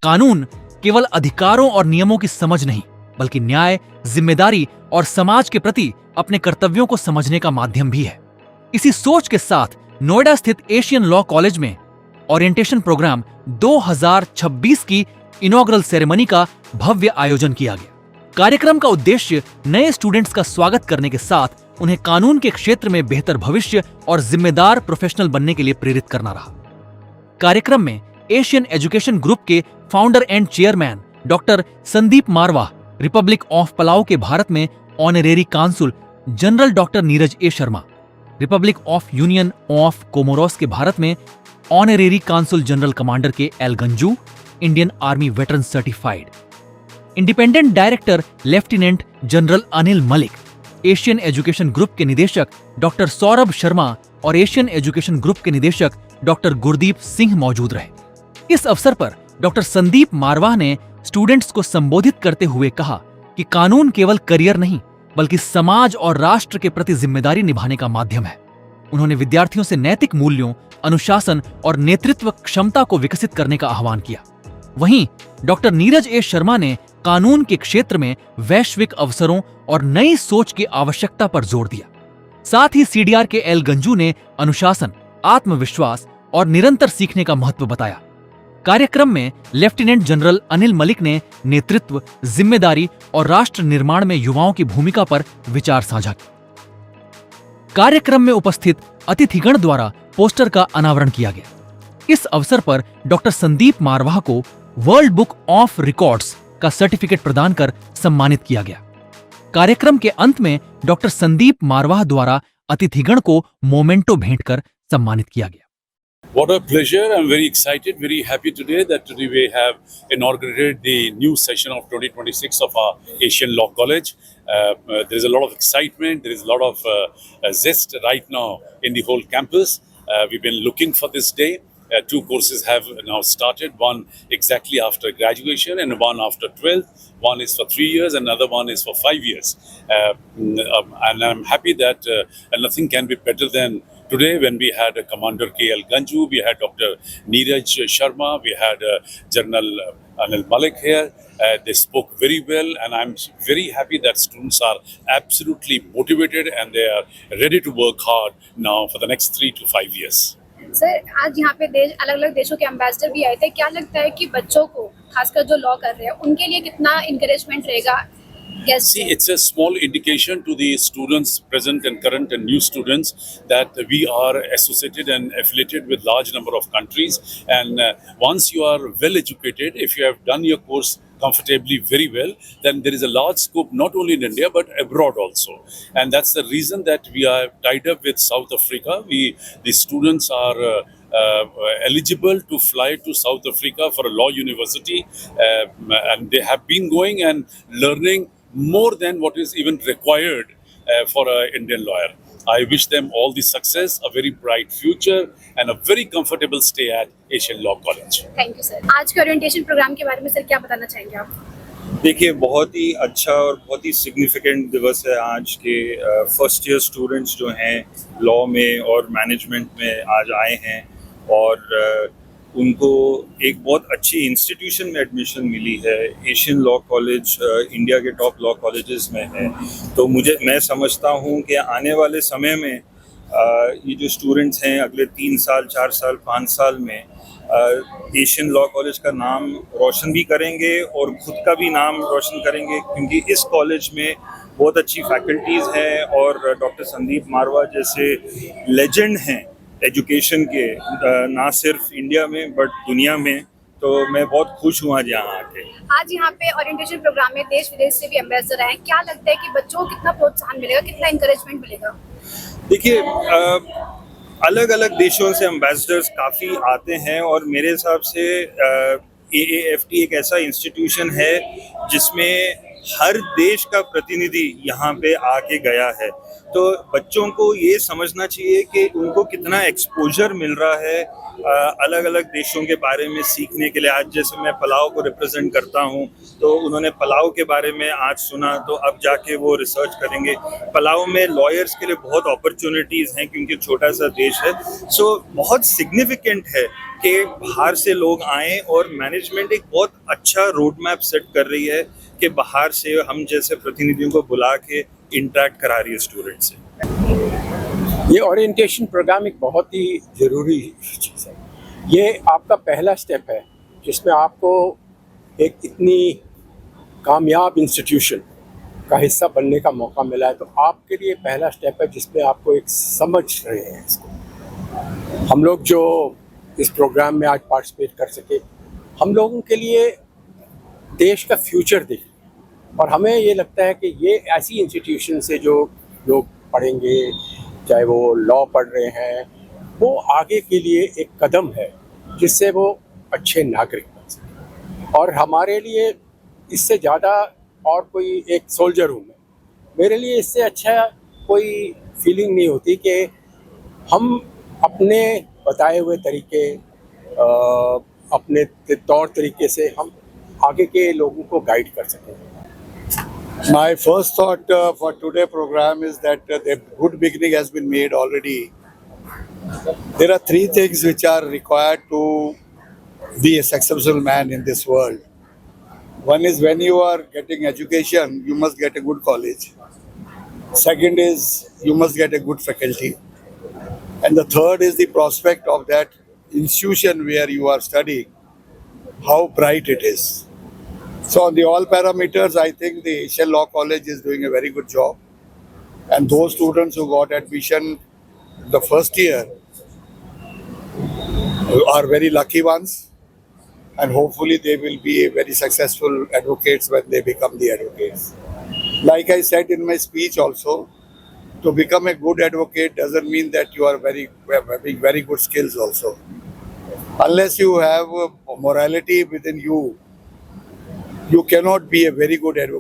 कानून केवल अधिकारों और नियमों की समझ नहीं, बल्कि न्याय, जिम्मेदारी और समाज के प्रति अपने कर्तव्यों को समझने का माध्यम भी है। इसी सोच के साथ नोएडा स्थित एशियन लॉ कॉलेज में ओरिएंटेशन प्रोग्राम 2026 की इनॉग्रल सेरेमनी का भव्य आयोजन किया गया। कार्यक्रम का उद्देश्य नए स्टूडेंट्स का स्वागत करने के साथ उन्हें कानून के क्षेत्र में बेहतर भविष्य और जिम्मेदार प्रोफेशनल बनने के लिए प्रेरित करना रहा। कार्यक्रम में एशियन एजुकेशन ग्रुप के founder and chairman doctor Sandeep Marwah, republic of Palau के भारत में honorary consul general doctor Neeraj A Sharma, republic of union of Comoros के भारत में honorary consul general commander K L Ganju, Indian army veteran certified, independent director lieutenant general Anil Malik, Asian education group के निदेशक doctor Saurabh Sharma और Asian education group के निदेशक doctor Gurdeep Singh मौजूद रहे। इस अवसर पर डॉक्टर संदीप मारवाह ने स्टूडेंट्स को संबोधित करते हुए कहा कि कानून केवल करियर नहीं, बल्कि समाज और राष्ट्र के प्रति जिम्मेदारी निभाने का माध्यम है। उन्होंने विद्यार्थियों से नैतिक मूल्यों, अनुशासन और नेतृत्व क्षमता को विकसित करने का आह्वान किया। वहीं डॉक्टर नीरज ए शर्मा ने कानून के क्षेत्र में वैश्विक अवसरों और नई सोच की आवश्यकता पर जोर दिया। साथ ही सीडीआर के एल गंजू ने अनुशासन, आत्मविश्वास और निरंतर सीखने का महत्व बताया। कार्यक्रम में लेफ्टिनेंट जनरल अनिल मलिक ने नेतृत्व, जिम्मेदारी और राष्ट्र निर्माण में युवाओं की भूमिका पर विचार साझा किया। कार्यक्रम में उपस्थित अतिथिगण द्वारा पोस्टर का अनावरण किया गया। इस अवसर पर डॉक्टर संदीप मारवाह को वर्ल्ड बुक ऑफ रिकॉर्ड्स का सर्टिफिकेट प्रदान कर सम्मानित किया गया। कार्यक्रम के अंत में डॉक्टर संदीप मारवाह द्वारा अतिथिगण को मोमेंटो भेंट कर सम्मानित किया गया। What a pleasure. I'm very excited, very happy today that we have inaugurated the new session of 2026 of our Asian Law College. There is a lot of excitement, there is a lot of zest right now in the whole campus. We've been looking for this day. Two courses have now started, one exactly after graduation and one after 12th. One is for 3 years, another one is for 5 years. And I'm happy that nothing can be better than today when we had Commander K.L. Ganju, we had Dr. Neeraj Sharma, we had General Anil Malik here. They spoke very well and I'm very happy that students are absolutely motivated and they are ready to work hard now for the next 3 to 5 years. Sir, आज यहाँ पे अलग अलग देशों के ambassador भी आए थे। क्या लगता है कि बच्चों को, खासकर जो लॉ कर रहे हैं, उनके लिए कितना इंकरेजमेंट रहेगा? See, it's a small indication to the students, present and current and new students, that we are associated and affiliated with large number of countries. And once you are well educated, if you have done your course comfortably very well, then there is a large scope not only in India but abroad also. And that's the reason that we are tied up with South Africa. The students are eligible to fly to South Africa for a law university, and they have been going and learning more than what is even required for an Indian lawyer. I wish them all the success, a very bright future and a very comfortable stay at Asian Law College. Thank you sir. आज के orientation programme के बारे में sir क्या बताना चाहेंगे आप? देखिए, बहुत ही अच्छा और बहुत ही सिग्निफिकेंट दिवस है आज के। फर्स्ट ईयर स्टूडेंट्स जो हैं लॉ में और मैनेजमेंट में आज आए हैं और उनको एक बहुत अच्छी इंस्टीट्यूशन में एडमिशन मिली है। एशियन लॉ कॉलेज इंडिया के टॉप लॉ कॉलेजेस में है। तो मैं समझता हूँ कि आने वाले समय में ये जो स्टूडेंट्स हैं अगले 3 साल, 4 साल, 5 साल में एशियन लॉ कॉलेज का नाम रोशन भी करेंगे और खुद का भी नाम रोशन करेंगे, क्योंकि इस कॉलेज में बहुत अच्छी फैकल्टीज़ हैं और डॉक्टर संदीप मारवाह जैसे लेजेंड हैं एजुकेशन के, ना सिर्फ इंडिया में बट दुनिया में। तो मैं बहुत खुश हुआ यहाँ आके। आज यहाँ पे ओरिएंटेशन प्रोग्राम में देश विदेश से भी एम्बेसडर आए। क्या लगता है कि बच्चों को कितना प्रोत्साहन मिलेगा, कितना इंकरेजमेंट मिलेगा? देखिए, अलग अलग देशों से एम्बेसडर्स काफ़ी आते हैं और मेरे हिसाब से AAFT एक ऐसा इंस्टीट्यूशन है जिसमें हर देश का प्रतिनिधि यहाँ पे आके गया है। तो बच्चों को ये समझना चाहिए कि उनको कितना एक्सपोजर मिल रहा है अलग अलग देशों के बारे में सीखने के लिए। आज जैसे मैं पलाव को रिप्रेजेंट करता हूँ, तो उन्होंने पलाव के बारे में आज सुना, तो अब जाके वो रिसर्च करेंगे। पलाव में लॉयर्स के लिए बहुत अपॉर्चुनिटीज़ हैं क्योंकि छोटा सा देश है। सो बहुत सिग्निफिकेंट है कि बाहर से लोग आएं और मैनेजमेंट एक बहुत अच्छा रोड मैप सेट कर रही है कि बाहर से हम जैसे प्रतिनिधियों को बुला के इंटरेक्ट करा रही है स्टूडेंट से। ये ओरिएंटेशन प्रोग्राम एक बहुत ही ज़रूरी चीज़ है। ये आपका पहला स्टेप है जिसमें आपको एक इतनी कामयाब इंस्टीट्यूशन का हिस्सा बनने का मौका मिला है, तो आपके लिए पहला स्टेप है जिसमें आपको एक समझ रहे हैं इसको। हम लोग जो इस प्रोग्राम में आज पार्टिसिपेट कर सके, हम लोगों के लिए देश का फ्यूचर देख, और हमें ये लगता है कि ये ऐसी इंस्टीट्यूशन से जो लोग पढ़ेंगे, चाहे वो लॉ पढ़ रहे हैं, वो आगे के लिए एक कदम है जिससे वो अच्छे नागरिक बन सकें। और हमारे लिए इससे ज़्यादा और कोई एक सोल्जर हूँ मैं, मेरे लिए इससे अच्छा कोई फीलिंग नहीं होती कि हम अपने बताए हुए तरीके, अपने तौर तरीके से हम आगे के लोगों को गाइड कर सकें। My first thought for today's program is that the good beginning has been made already. There are three things which are required to be a successful man in this world. One is when you are getting education, you must get a good college. Second is you must get a good faculty. And the third is the prospect of that institution where you are studying, how bright it is. So on the all parameters, I think the Asian Law College is doing a very good job. And those students who got admission the first year are very lucky ones. And hopefully they will be very successful advocates when they become the advocates. Like I said in my speech also, to become a good advocate doesn't mean that you are having very good skills also. Unless you have morality within you, you cannot be a very good advocate.